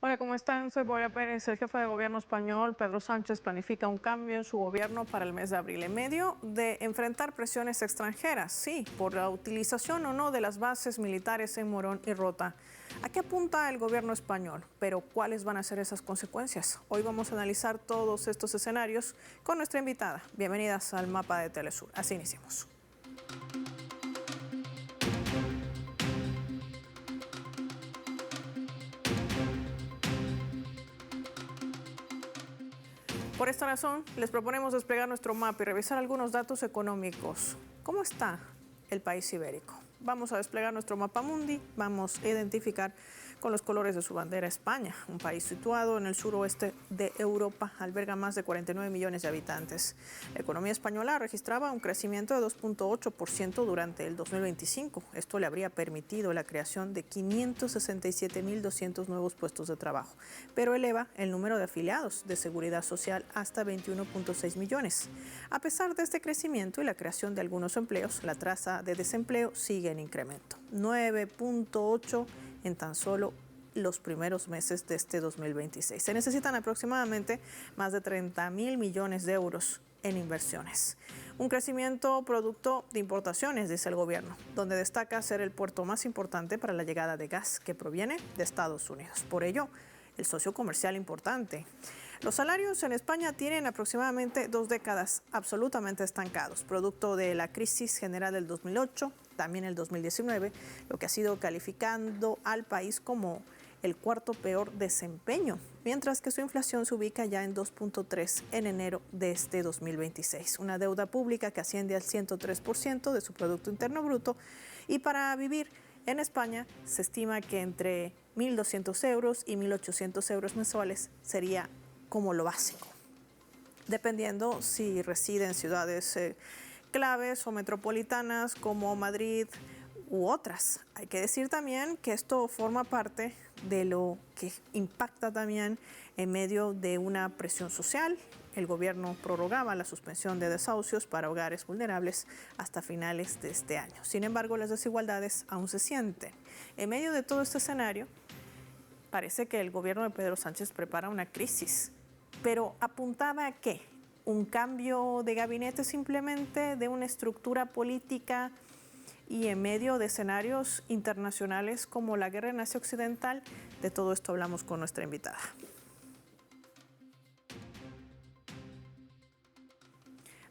Hola, ¿cómo están? Soy Boya Pérez. El jefe de gobierno español, Pedro Sánchez, planifica un cambio en su gobierno para el mes de abril, en medio de enfrentar presiones extranjeras, sí, por la utilización o no de las bases militares en Morón y Rota. ¿A qué apunta el gobierno español? Pero ¿cuáles van a ser esas consecuencias? Hoy vamos a analizar todos estos escenarios con nuestra invitada. Bienvenidas al Mapa de Telesur. Así iniciamos. Por esta razón, les proponemos desplegar nuestro mapa y revisar algunos datos económicos. ¿Cómo está el país ibérico? Vamos a desplegar nuestro mapa mundi, vamos a identificar con los colores de su bandera España, un país situado en el suroeste de Europa, alberga más de 49 millones de habitantes. La economía española registraba un crecimiento de 2.8% durante el 2025. Esto le habría permitido la creación de 567.200 nuevos puestos de trabajo, pero eleva el número de afiliados de seguridad social hasta 21.6 millones. A pesar de este crecimiento y la creación de algunos empleos, la tasa de desempleo sigue en incremento, 9.8 en tan solo los primeros meses de este 2026. Se necesitan aproximadamente más de 30.000 millones de euros en inversiones. Un crecimiento producto de importaciones, dice el gobierno, donde destaca ser el puerto más importante para la llegada de gas que proviene de Estados Unidos. Por ello, el socio comercial importante. Los salarios en España tienen aproximadamente 2 décadas absolutamente estancados, producto de la crisis general del 2008, también el 2019, lo que ha sido calificando al país como el cuarto peor desempeño, mientras que su inflación se ubica ya en 2.3 en enero de este 2026. Una deuda pública que asciende al 103% de su Producto Interno Bruto, y para vivir en España se estima que entre 1.200 euros y 1.800 euros mensuales sería como lo básico, dependiendo si reside en ciudades claves o metropolitanas como Madrid u otras. Hay que decir también que esto forma parte de lo que impacta también en medio de una presión social. El gobierno prorrogaba la suspensión de desahucios para hogares vulnerables hasta finales de este año. Sin embargo, las desigualdades aún se sienten. En medio de todo este escenario, parece que el gobierno de Pedro Sánchez prepara una crisis. Pero ¿apuntaba a qué? ¿Un cambio de gabinete simplemente, de una estructura política y en medio de escenarios internacionales como la guerra en Asia Occidental? De todo esto hablamos con nuestra invitada.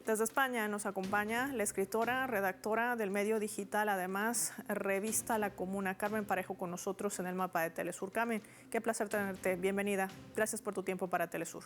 Desde España nos acompaña la escritora, redactora del medio digital, además revista La Comuna, Carmen Parejo, con nosotros en el Mapa de Telesur. Carmen, qué placer tenerte. Bienvenida. Gracias por tu tiempo para Telesur.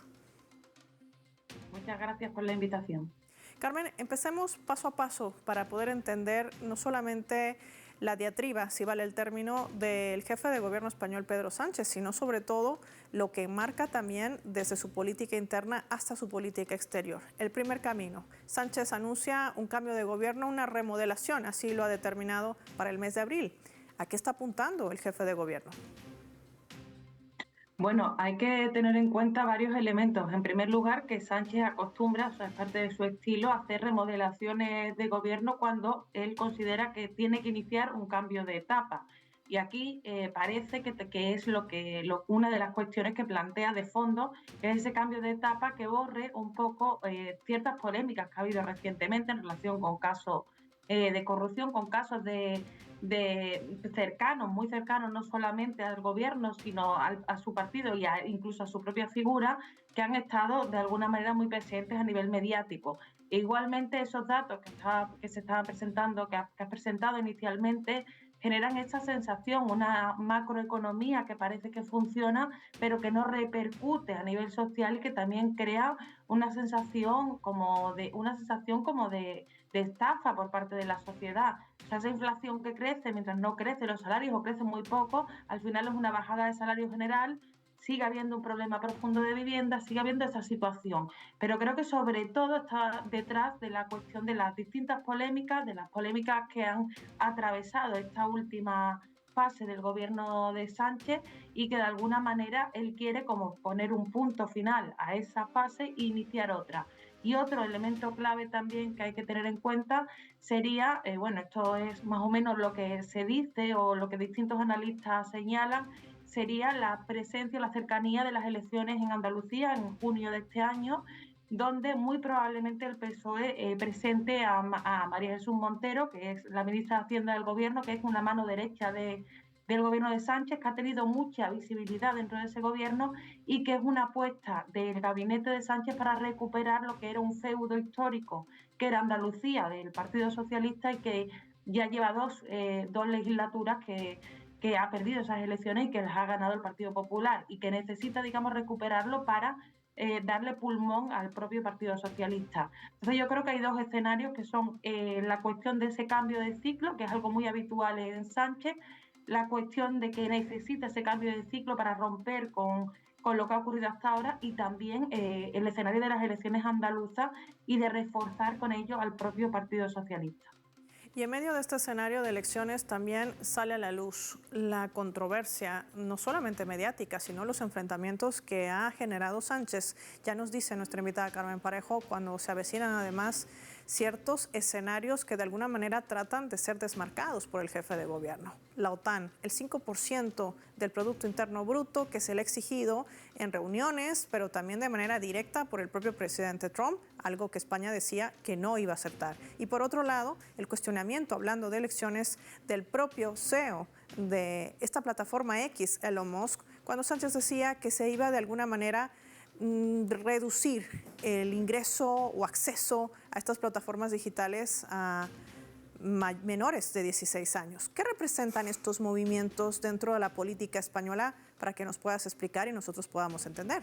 Muchas gracias por la invitación. Carmen, empecemos paso a paso para poder entender no solamente la diatriba, si vale el término, del jefe de gobierno español Pedro Sánchez, sino sobre todo lo que marca también desde su política interna hasta su política exterior. El primer camino. Sánchez anuncia un cambio de gobierno, una remodelación, así lo ha determinado para el mes de abril. ¿A qué está apuntando el jefe de gobierno? Bueno, hay que tener en cuenta varios elementos. En primer lugar, que Sánchez acostumbra, o sea, es parte de su estilo, a hacer remodelaciones de gobierno cuando él considera que tiene que iniciar un cambio de etapa. Y aquí parece que es una de las cuestiones que plantea de fondo, que es ese cambio de etapa que borre un poco ciertas polémicas que ha habido recientemente en relación con casos de corrupción, con casos de cercanos, muy cercanos, no solamente al gobierno, sino a su partido y incluso a su propia figura, que han estado de alguna manera muy presentes a nivel mediático. E igualmente, esos datos que se estaban presentando, que has presentado inicialmente, generan esta sensación, una macroeconomía que parece que funciona, pero que no repercute a nivel social y que también crea una sensación como de estafa por parte de la sociedad. O sea, esa inflación que crece mientras no crecen los salarios o crecen muy poco, al final es una bajada de salario general, sigue habiendo un problema profundo de vivienda, sigue habiendo esa situación. Pero creo que sobre todo está detrás de la cuestión de las distintas polémicas, de las polémicas que han atravesado esta última fase del gobierno de Sánchez y que de alguna manera él quiere como poner un punto final a esa fase e iniciar otra. Y otro elemento clave también que hay que tener en cuenta sería, esto es más o menos lo que se dice o lo que distintos analistas señalan, sería la presencia, la cercanía de las elecciones en Andalucía en junio de este año, donde muy probablemente el PSOE presente a María Jesús Montero, que es la ministra de Hacienda del Gobierno, que es una mano derecha del Gobierno de Sánchez, que ha tenido mucha visibilidad dentro de ese Gobierno y que es una apuesta del gabinete de Sánchez para recuperar lo que era un feudo histórico, que era Andalucía, del Partido Socialista, y que ya lleva dos legislaturas que ha perdido esas elecciones y que las ha ganado el Partido Popular y que necesita, digamos, recuperarlo para darle pulmón al propio Partido Socialista. Entonces yo creo que hay dos escenarios que son la cuestión de ese cambio de ciclo, que es algo muy habitual en Sánchez, la cuestión de que necesita ese cambio de ciclo para romper con lo que ha ocurrido hasta ahora, y también el escenario de las elecciones andaluzas y de reforzar con ello al propio Partido Socialista. Y en medio de este escenario de elecciones también sale a la luz la controversia, no solamente mediática, sino los enfrentamientos que ha generado Sánchez. Ya nos dice nuestra invitada Carmen Parejo, cuando se avecinan además ciertos escenarios que de alguna manera tratan de ser desmarcados por el jefe de gobierno. La OTAN, el 5% del Producto Interno Bruto que se le ha exigido en reuniones, pero también de manera directa por el propio presidente Trump, algo que España decía que no iba a aceptar. Y por otro lado, el cuestionamiento, hablando de elecciones, del propio CEO de esta plataforma X, Elon Musk, cuando Sánchez decía que se iba de alguna manera reducir el ingreso o acceso a estas plataformas digitales a menores de 16 años. ¿Qué representan estos movimientos dentro de la política española para que nos puedas explicar y nosotros podamos entender?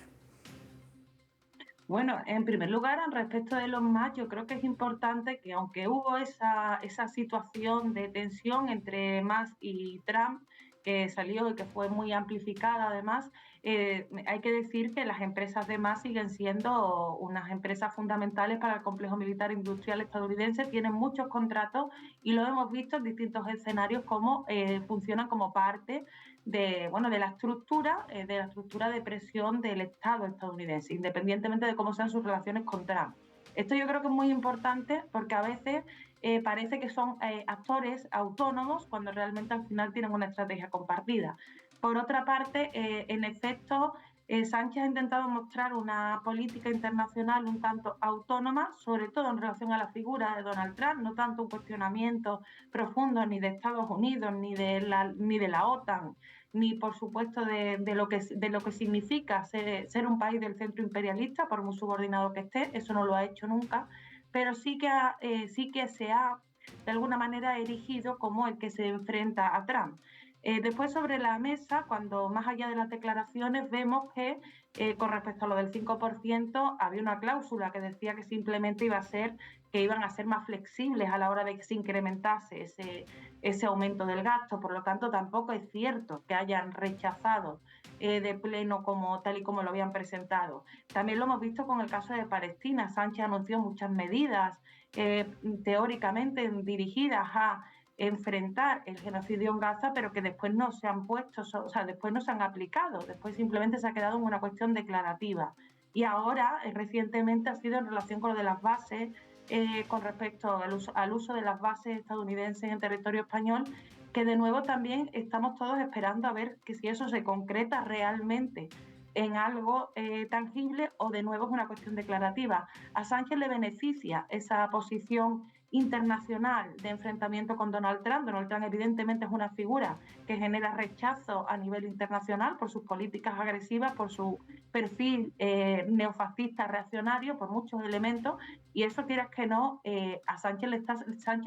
Bueno, en primer lugar, respecto de los más, yo creo que es importante que aunque hubo esa situación de tensión entre Musk y Trump, que salió y que fue muy amplificada además, hay que decir que las empresas de Musk siguen siendo unas empresas fundamentales para el complejo militar industrial estadounidense, tienen muchos contratos y lo hemos visto en distintos escenarios cómo funcionan como parte de la estructura de presión del Estado estadounidense, independientemente de cómo sean sus relaciones con Trump. Esto yo creo que es muy importante porque a veces parece que son actores autónomos cuando realmente al final tienen una estrategia compartida. Por otra parte, en efecto, Sánchez ha intentado mostrar una política internacional un tanto autónoma, sobre todo en relación a la figura de Donald Trump, no tanto un cuestionamiento profundo ni de Estados Unidos, ni de la OTAN, ni por supuesto de lo que significa ser un país del centro imperialista, por muy subordinado que esté, eso no lo ha hecho nunca, pero sí que se ha de alguna manera erigido como el que se enfrenta a Trump. Después sobre la mesa, cuando más allá de las declaraciones vemos que con respecto a lo del 5% había una cláusula que decía que simplemente iban a ser más flexibles a la hora de que se incrementase ese aumento del gasto. Por lo tanto, tampoco es cierto que hayan rechazado de pleno tal y como lo habían presentado. También lo hemos visto con el caso de Palestina. Sánchez anunció muchas medidas teóricamente dirigidas a enfrentar el genocidio en Gaza, pero que después no se han después no se han aplicado, después simplemente se ha quedado en una cuestión declarativa. Y ahora, recientemente, ha sido en relación con lo de las bases, con respecto al uso de las bases estadounidenses en territorio español, que de nuevo también estamos todos esperando a ver que si eso se concreta realmente en algo tangible o de nuevo es una cuestión declarativa. A Sánchez le beneficia esa posición internacional de enfrentamiento con Donald Trump. Donald Trump evidentemente es una figura que genera rechazo a nivel internacional por sus políticas agresivas, por su perfil neofascista reaccionario, por muchos elementos, y eso quieras que no, a Sánchez le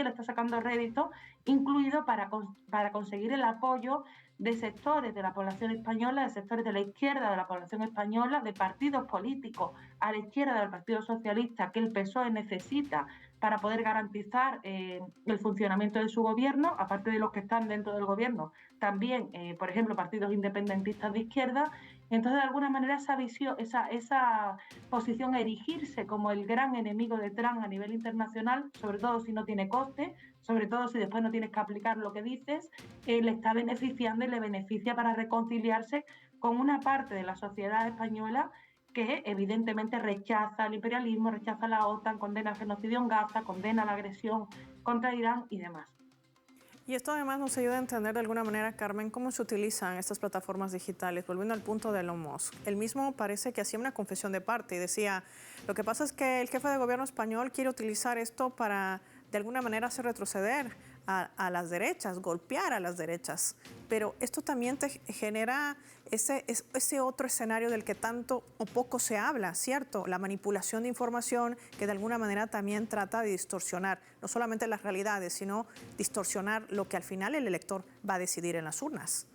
está sacando rédito, incluido para conseguir el apoyo de sectores de la población española, de sectores de la izquierda de la población española, de partidos políticos a la izquierda del Partido Socialista que el PSOE necesita para poder garantizar el funcionamiento de su gobierno, aparte de los que están dentro del gobierno, también, por ejemplo, partidos independentistas de izquierda. Entonces, de alguna manera, esa posición a erigirse como el gran enemigo de Trump a nivel internacional, sobre todo si no tiene coste, sobre todo si después no tienes que aplicar lo que dices, le está beneficiando y le beneficia para reconciliarse con una parte de la sociedad española que evidentemente rechaza el imperialismo, rechaza la OTAN, condena el genocidio en Gaza, condena la agresión contra Irán y demás. Y esto además nos ayuda a entender de alguna manera, Carmen, cómo se utilizan estas plataformas digitales. Volviendo al punto de Elon Musk, él mismo parece que hacía una confesión de parte y decía, lo que pasa es que el jefe de gobierno español quiere utilizar esto para de alguna manera hacer retroceder a las derechas, golpear a las derechas. Pero esto también te genera ese otro escenario del que tanto o poco se habla, ¿cierto? La manipulación de información que de alguna manera también trata de distorsionar no solamente las realidades, sino distorsionar lo que al final el elector va a decidir en las urnas.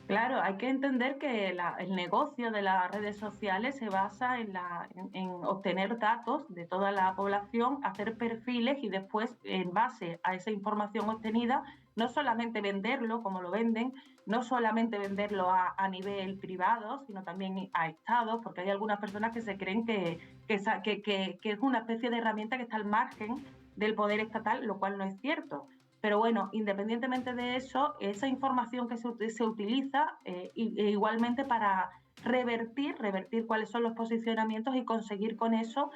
Claro, hay que entender que el negocio de las redes sociales se basa en obtener datos de toda la población, hacer perfiles y después, en base a esa información obtenida, no solamente venderlo como lo venden, no solamente venderlo a nivel privado, sino también a estados, porque hay algunas personas que se creen que es una especie de herramienta que está al margen del poder estatal, lo cual no es cierto. Pero bueno, independientemente de eso, esa información que se utiliza igualmente para revertir cuáles son los posicionamientos y conseguir con eso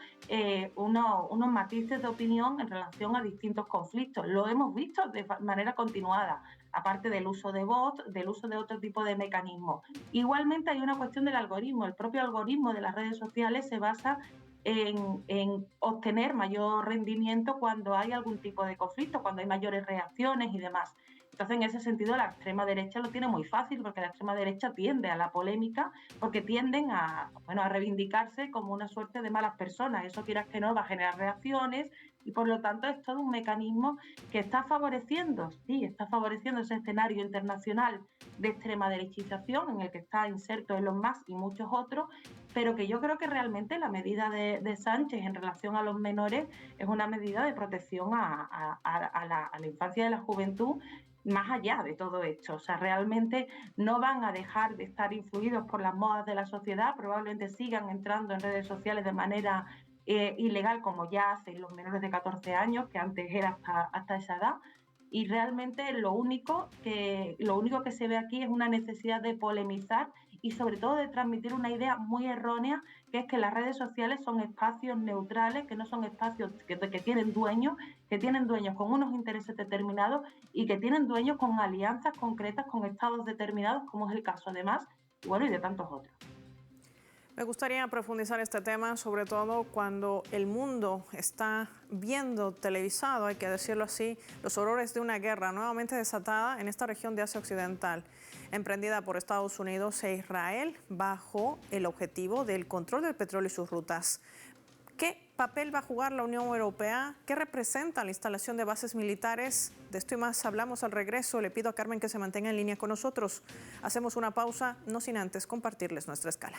unos matices de opinión en relación a distintos conflictos. Lo hemos visto de manera continuada, aparte del uso de bots, del uso de otro tipo de mecanismos. Igualmente hay una cuestión del algoritmo. El propio algoritmo de las redes sociales se basa en obtener mayor rendimiento cuando hay algún tipo de conflicto, cuando hay mayores reacciones y demás. Entonces, en ese sentido, la extrema derecha lo tiene muy fácil, porque la extrema derecha tiende a la polémica, porque tienden a reivindicarse como una suerte de malas personas. Eso, quieras que no, va a generar reacciones y, por lo tanto, es todo un mecanismo que está favoreciendo ese escenario internacional de extrema derechización en el que está inserto Elon Musk y muchos otros, pero que yo creo que realmente la medida de Sánchez en relación a los menores es una medida de protección a la infancia y a la juventud, más allá de todo esto. O sea, realmente no van a dejar de estar influidos por las modas de la sociedad, probablemente sigan entrando en redes sociales de manera ilegal, como ya hacen los menores de 14 años, que antes era hasta esa edad. Y realmente lo único que se ve aquí es una necesidad de polemizar y sobre todo de transmitir una idea muy errónea, que es que las redes sociales son espacios neutrales, que no son espacios que tienen dueños con unos intereses determinados y que tienen dueños con alianzas concretas con estados determinados, como es el caso de Musk y de tantos otros. Me gustaría profundizar este tema, sobre todo cuando el mundo está viendo televisado, hay que decirlo así, los horrores de una guerra nuevamente desatada en esta región de Asia Occidental, emprendida por Estados Unidos e Israel bajo el objetivo del control del petróleo y sus rutas. ¿Qué papel va a jugar la Unión Europea? ¿Qué representa la instalación de bases militares? De esto y más hablamos al regreso. Le pido a Carmen que se mantenga en línea con nosotros. Hacemos una pausa, no sin antes compartirles nuestra escala.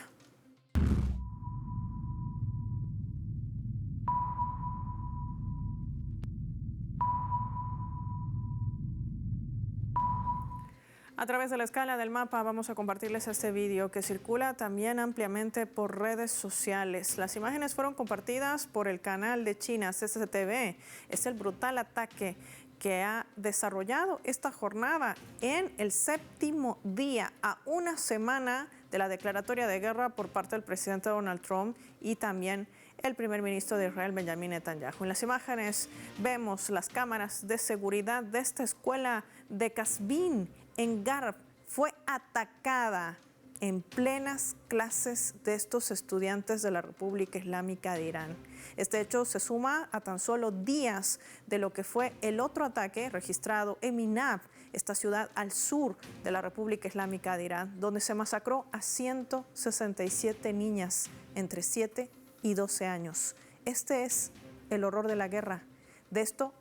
A través de la escala del mapa vamos a compartirles este vídeo que circula también ampliamente por redes sociales. Las imágenes fueron compartidas por el canal de China CCTV. Es el brutal ataque que ha desarrollado esta jornada en el 7º día, a una semana de la declaratoria de guerra por parte del presidente Donald Trump y también el primer ministro de Israel, Benjamin Netanyahu. En las imágenes vemos las cámaras de seguridad de esta escuela de Casbin en Garb. Fue atacada en plenas clases de estos estudiantes de la República Islámica de Irán. Este hecho se suma a tan solo días de lo que fue el otro ataque registrado en Minab, esta ciudad al sur de la República Islámica de Irán, donde se masacró a 167 niñas entre 7 y 12 años. Este es el horror de la guerra. De esto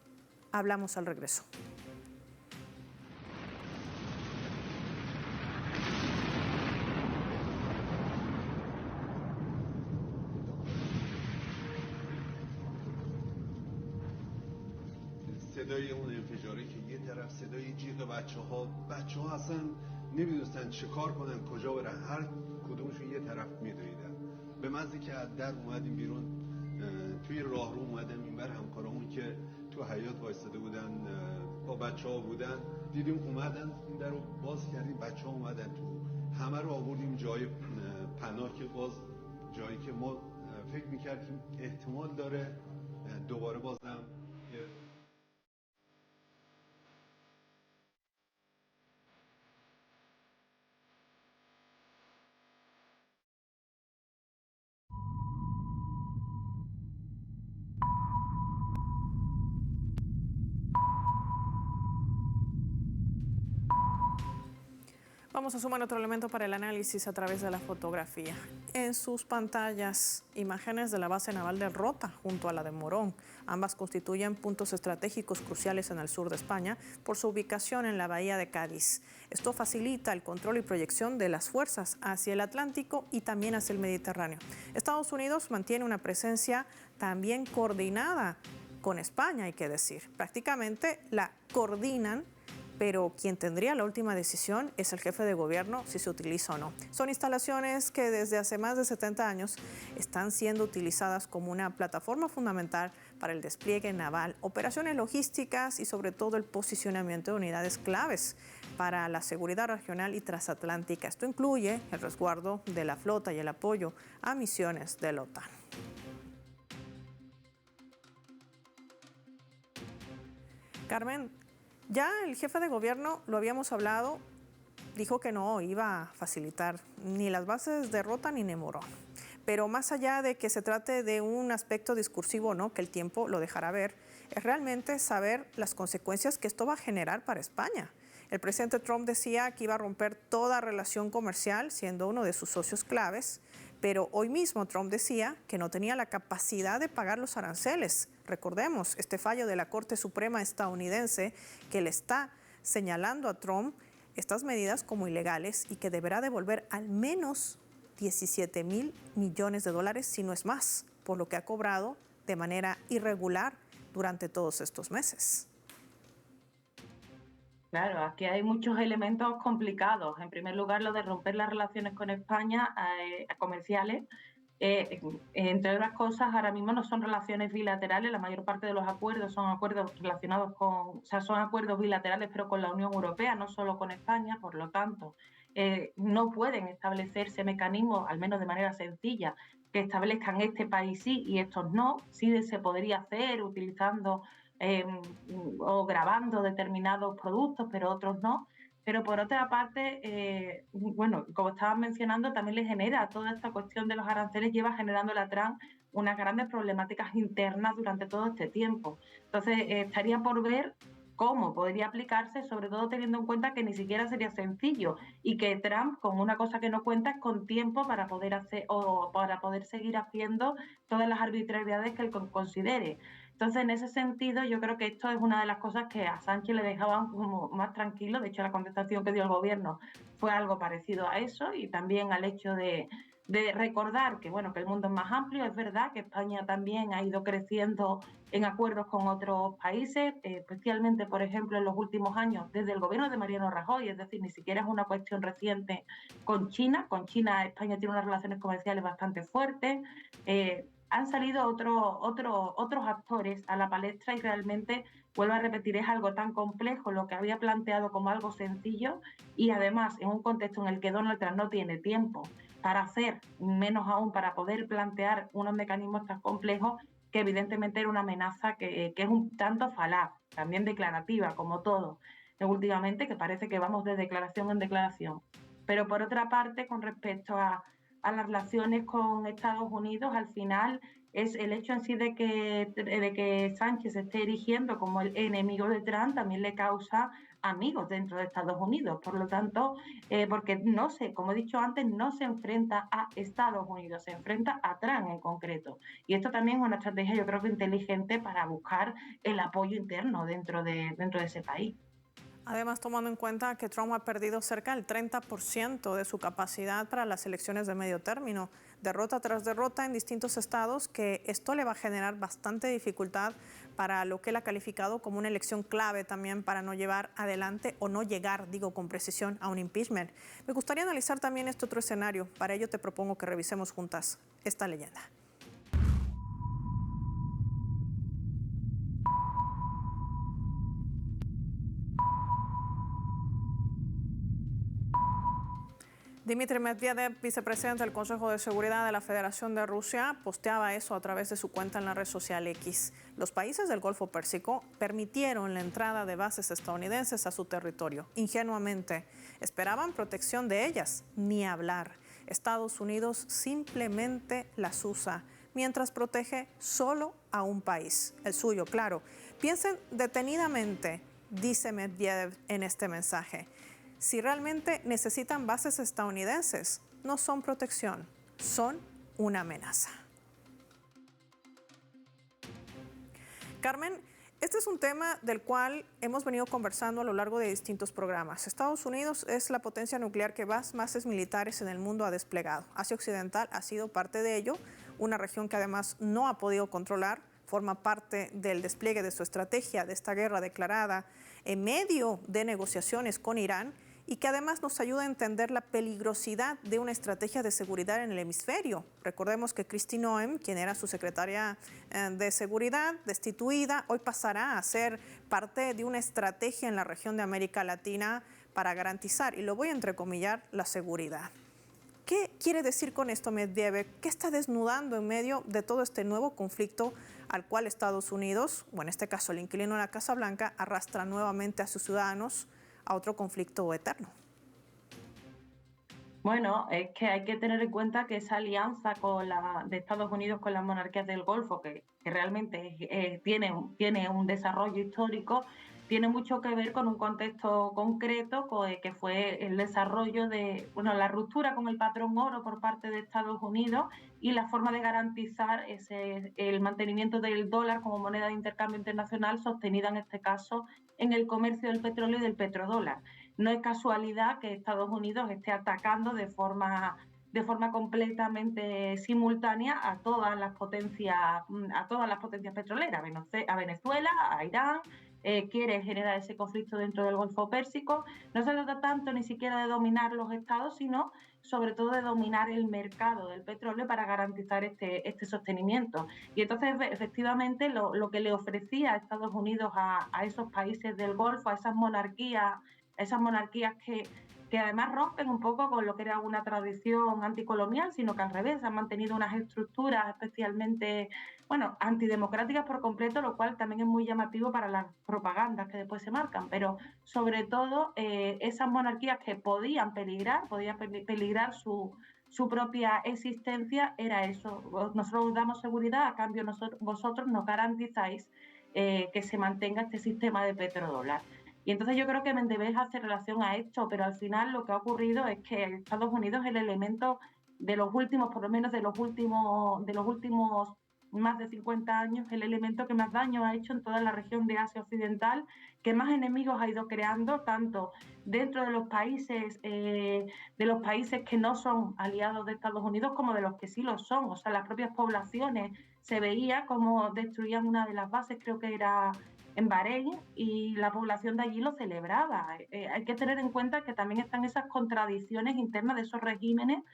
hablamos al regreso. صدای اون انفجاری که یه طرف صدای جیغ بچه‌ها اصلا نمیدونستن چه کار کنن، کجا برن، هر کدومشون یه طرف میدویدن. به محضی که از در اومدیم بیرون، توی راهرو اومدم اینور، همکارامون که تو حیاط وایساده بودن با بچه‌ها بودن، دیدیم اومدن، این در رو باز کردیم، بچه‌ها اومدن تو، همه رو آوردیم جای پناه که باز جایی که ما فکر می‌کردیم احتمال داره دوباره بازم Vamos a sumar otro elemento para el análisis a través de la fotografía. En sus pantallas, imágenes de la base naval de Rota junto a la de Morón. Ambas constituyen puntos estratégicos cruciales en el sur de España por su ubicación en la bahía de Cádiz. Esto facilita el control y proyección de las fuerzas hacia el Atlántico y también hacia el Mediterráneo. Estados Unidos mantiene una presencia también coordinada con España, hay que decir. Prácticamente la coordinan, pero quien tendría la última decisión es el jefe de gobierno si se utiliza o no. Son instalaciones que desde hace más de 70 años están siendo utilizadas como una plataforma fundamental para el despliegue naval, operaciones logísticas y sobre todo el posicionamiento de unidades claves para la seguridad regional y transatlántica. Esto incluye el resguardo de la flota y el apoyo a misiones de la OTAN. Carmen, ya el jefe de gobierno, lo habíamos hablado, dijo que no iba a facilitar ni las bases de Rota ni de Morón. Pero más allá de que se trate de un aspecto discursivo o no, que el tiempo lo dejará ver, es realmente saber las consecuencias que esto va a generar para España. El presidente Trump decía que iba a romper toda relación comercial, siendo uno de sus socios claves, pero hoy mismo Trump decía que no tenía la capacidad de pagar los aranceles. Recordemos este fallo de la Corte Suprema estadounidense que le está señalando a Trump estas medidas como ilegales y que deberá devolver al menos 17.000 millones de dólares, si no es más, por lo que ha cobrado de manera irregular durante todos estos meses. Claro, aquí hay muchos elementos complicados. En primer lugar, lo de romper las relaciones con España comerciales. Entre otras cosas, ahora mismo no son relaciones bilaterales. La mayor parte de los acuerdos son acuerdos relacionados con, o sea, son acuerdos bilaterales, pero con la Unión Europea, no solo con España. Por lo tanto, no pueden establecerse mecanismos, al menos de manera sencilla, que establezcan este país sí y estos no. Sí se podría hacer utilizando o grabando determinados productos, pero otros no. Pero por otra parte, bueno, como estabas mencionando, también le genera toda esta cuestión de los aranceles, lleva generando la Trump unas grandes problemáticas internas durante todo este tiempo. Entonces, estaría por ver cómo podría aplicarse, sobre todo teniendo en cuenta que ni siquiera sería sencillo y que Trump, con una cosa que no cuenta, es con tiempo para poder hacer o para poder seguir haciendo todas las arbitrariedades que él considere. Entonces, en ese sentido, yo creo que esto es una de las cosas que a Sánchez le dejaban como más tranquilo. De hecho, la contestación que dio el gobierno fue algo parecido a eso y también al hecho de recordar que, bueno, que el mundo es más amplio. Es verdad que España también ha ido creciendo en acuerdos con otros países, especialmente, por ejemplo, en los últimos años, desde el gobierno de Mariano Rajoy, es decir, ni siquiera es una cuestión reciente con China. Con China, España tiene unas relaciones comerciales bastante fuertes. Han salido otros actores a la palestra y realmente, vuelvo a repetir, es algo tan complejo lo que había planteado como algo sencillo y además en un contexto en el que Donald Trump no tiene tiempo para hacer, menos aún para poder plantear unos mecanismos tan complejos, que evidentemente era una amenaza que es un tanto falaz, también declarativa, como todo, últimamente, que parece que vamos de declaración en declaración. Pero por otra parte, con respecto a las relaciones con Estados Unidos, al final es el hecho en sí de que Sánchez se esté erigiendo como el enemigo de Trump, también le causa amigos dentro de Estados Unidos. Por lo tanto, porque no se, como he dicho antes, no se enfrenta a Estados Unidos, se enfrenta a Trump en concreto. Y esto también es una estrategia, yo creo que inteligente, para buscar el apoyo interno dentro de ese país. Además, tomando en cuenta que Trump ha perdido cerca del 30% de su capacidad para las elecciones de medio término, derrota tras derrota en distintos estados, que esto le va a generar bastante dificultad para lo que él ha calificado como una elección clave también para no llevar adelante o no llegar, digo con precisión, a un impeachment. Me gustaría analizar también este otro escenario. Para ello te propongo que revisemos juntas esta leyenda. Dmitry Medvedev, vicepresidente del Consejo de Seguridad de la Federación de Rusia, posteaba eso a través de su cuenta en la red social X. Los países del Golfo Pérsico permitieron la entrada de bases estadounidenses a su territorio. Ingenuamente, esperaban protección de ellas, ni hablar. Estados Unidos simplemente las usa, mientras protege solo a un país, el suyo, claro. Piensen detenidamente, dice Medvedev en este mensaje. si realmente necesitan bases estadounidenses. No son protección, son una amenaza. Carmen, este es un tema del cual hemos venido conversando a lo largo de distintos programas. Estados Unidos es la potencia nuclear que más bases militares en el mundo ha desplegado. Asia Occidental ha sido parte de ello, una región que además no ha podido controlar, forma parte del despliegue de su estrategia de esta guerra declarada en medio de negociaciones con Irán, y que además nos ayuda a entender la peligrosidad de una estrategia de seguridad en el hemisferio. Recordemos que Kristi Noem, quien era su secretaria de seguridad, destituida, hoy pasará a ser parte de una estrategia en la región de América Latina para garantizar, y lo voy a entrecomillar, la seguridad. ¿Qué quiere decir con esto Medvedev? ¿Qué está desnudando en medio de todo este nuevo conflicto al cual Estados Unidos, o en este caso el inquilino de la Casa Blanca, arrastra nuevamente a sus ciudadanos a otro conflicto eterno? Bueno, es que hay que tener en cuenta que esa alianza de Estados Unidos con las monarquías del Golfo, que realmente tiene un desarrollo histórico, tiene mucho que ver con un contexto concreto, que fue el desarrollo la ruptura con el patrón oro por parte de Estados Unidos y la forma de garantizar el mantenimiento del dólar como moneda de intercambio internacional, sostenida en este caso en el comercio del petróleo y del petrodólar. No es casualidad que Estados Unidos esté atacando de forma completamente simultánea a todas las potencias petroleras, a Venezuela, a Irán. Quiere generar ese conflicto dentro del Golfo Pérsico. No se trata tanto ni siquiera de dominar los estados, sino sobre todo de dominar el mercado del petróleo para garantizar este sostenimiento. Y entonces, efectivamente, lo que le ofrecía a Estados Unidos a esos países del Golfo, a esas monarquías que además rompen un poco con lo que era una tradición anticolonial, sino que al revés, han mantenido unas estructuras especialmente, antidemocráticas por completo, lo cual también es muy llamativo para las propagandas que después se marcan, pero sobre todo esas monarquías que podían peligrar su propia existencia, era eso: nosotros os damos seguridad, a cambio vosotros nos garantizáis que se mantenga este sistema de petrodólar. Y entonces yo creo que Medvedev hace relación a esto, pero al final lo que ha ocurrido es que Estados Unidos es el elemento de los últimos, por lo menos de los últimos más de 50 años, el elemento que más daño ha hecho en toda la región de Asia Occidental, que más enemigos ha ido creando, tanto dentro de los países que no son aliados de Estados Unidos como de los que sí lo son. O sea, las propias poblaciones, se veía cómo destruían una de las bases, creo que era en Bahrein, y la población de allí lo celebraba. Hay que tener en cuenta que también están esas contradicciones internas de esos regímenes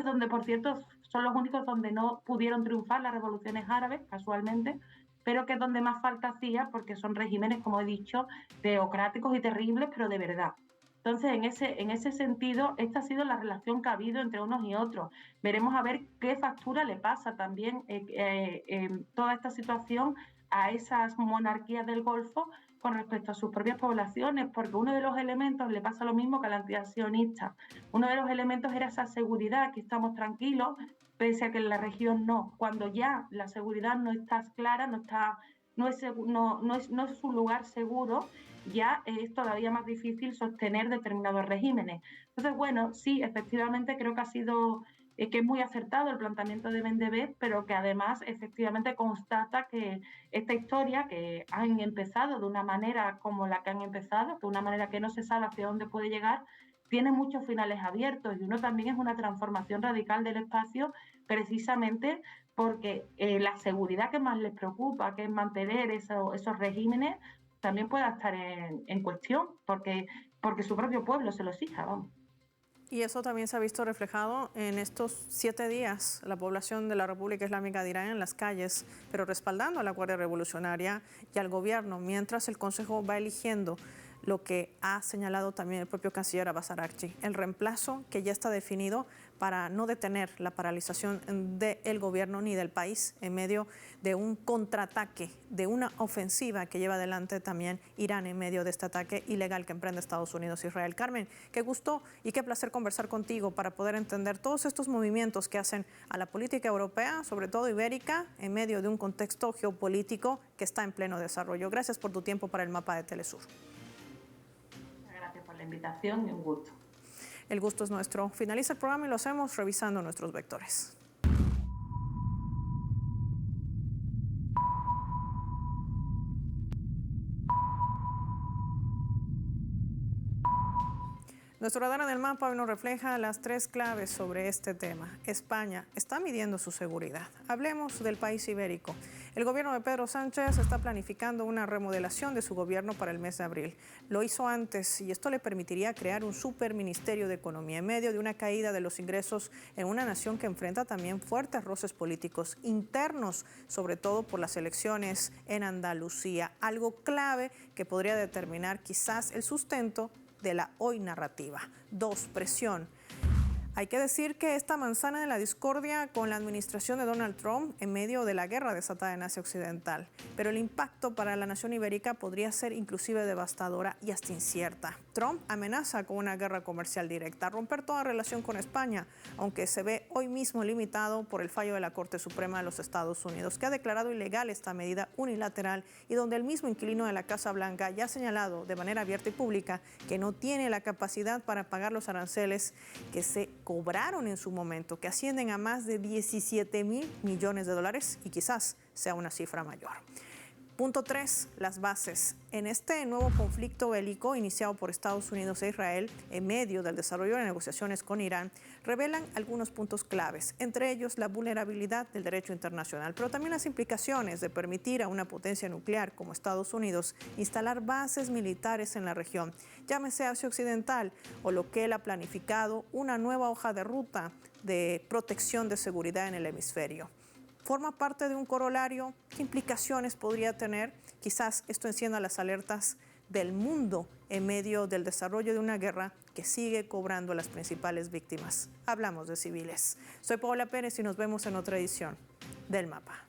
donde, por cierto, son los únicos donde no pudieron triunfar las revoluciones árabes, casualmente, pero que es donde más falta hacía, porque son regímenes, como he dicho, teocráticos y terribles, pero de verdad. Entonces, en ese sentido, esta ha sido la relación que ha habido entre unos y otros. Veremos a ver qué factura le pasa también toda esta situación a esas monarquías del Golfo con respecto a sus propias poblaciones, porque uno de los elementos le pasa lo mismo que a la entidad sionista. Uno de los elementos era esa seguridad, que estamos tranquilos, pese a que en la región no. Cuando ya la seguridad no está clara, no es su lugar seguro, ya es todavía más difícil sostener determinados regímenes. Entonces, bueno, sí, efectivamente creo que que es muy acertado el planteamiento de Medvedev, pero que además efectivamente constata que esta historia, que han empezado de una manera como la que han empezado, de una manera que no se sabe hacia dónde puede llegar, tiene muchos finales abiertos, y uno también es una transformación radical del espacio, precisamente porque la seguridad que más les preocupa, que es mantener esos regímenes, también pueda estar en cuestión, porque su propio pueblo se lo exija, vamos. Y eso también se ha visto reflejado en estos 7 días, la población de la República Islámica de Irán en las calles, pero respaldando a la Guardia Revolucionaria y al gobierno, mientras el Consejo va eligiendo lo que ha señalado también el propio canciller Abbas Araghchi, el reemplazo que ya está definido para no detener la paralización del gobierno ni del país en medio de un contraataque, de una ofensiva que lleva adelante también Irán en medio de este ataque ilegal que emprende Estados Unidos e Israel. Carmen, qué gusto y qué placer conversar contigo para poder entender todos estos movimientos que hacen a la política europea, sobre todo ibérica, en medio de un contexto geopolítico que está en pleno desarrollo. Gracias por tu tiempo para el Mapa de Telesur. Gracias por la invitación y un gusto. El gusto es nuestro. Finaliza el programa y lo hacemos revisando nuestros vectores. Nuestro radar en el mapa hoy nos refleja las 3 claves sobre este tema. España está midiendo su seguridad. Hablemos del país ibérico. El gobierno de Pedro Sánchez está planificando una remodelación de su gobierno para el mes de abril. Lo hizo antes y esto le permitiría crear un superministerio de Economía en medio de una caída de los ingresos en una nación que enfrenta también fuertes roces políticos internos, sobre todo por las elecciones en Andalucía. Algo clave que podría determinar quizás el sustento de la hoy narrativa. 2, presión. Hay que decir que esta manzana de la discordia con la administración de Donald Trump en medio de la guerra desatada en Asia Occidental, pero el impacto para la nación ibérica podría ser inclusive devastadora y hasta incierta. Trump amenaza con una guerra comercial directa, romper toda relación con España, aunque se ve hoy mismo limitado por el fallo de la Corte Suprema de los Estados Unidos, que ha declarado ilegal esta medida unilateral y donde el mismo inquilino de la Casa Blanca ya ha señalado de manera abierta y pública que no tiene la capacidad para pagar los aranceles que se cobraron en su momento, que ascienden a más de 17.000 millones de dólares y quizás sea una cifra mayor. Punto 3, las bases. En este nuevo conflicto bélico iniciado por Estados Unidos e Israel en medio del desarrollo de negociaciones con Irán, revelan algunos puntos claves, entre ellos la vulnerabilidad del derecho internacional, pero también las implicaciones de permitir a una potencia nuclear como Estados Unidos instalar bases militares en la región, llámese Asia Occidental, o lo que él ha planificado, una nueva hoja de ruta de protección de seguridad en el hemisferio. Forma parte de un corolario. ¿Qué implicaciones podría tener? Quizás esto encienda las alertas del mundo en medio del desarrollo de una guerra que sigue cobrando a las principales víctimas. Hablamos de civiles. Soy Paola Pérez y nos vemos en otra edición del Mapa.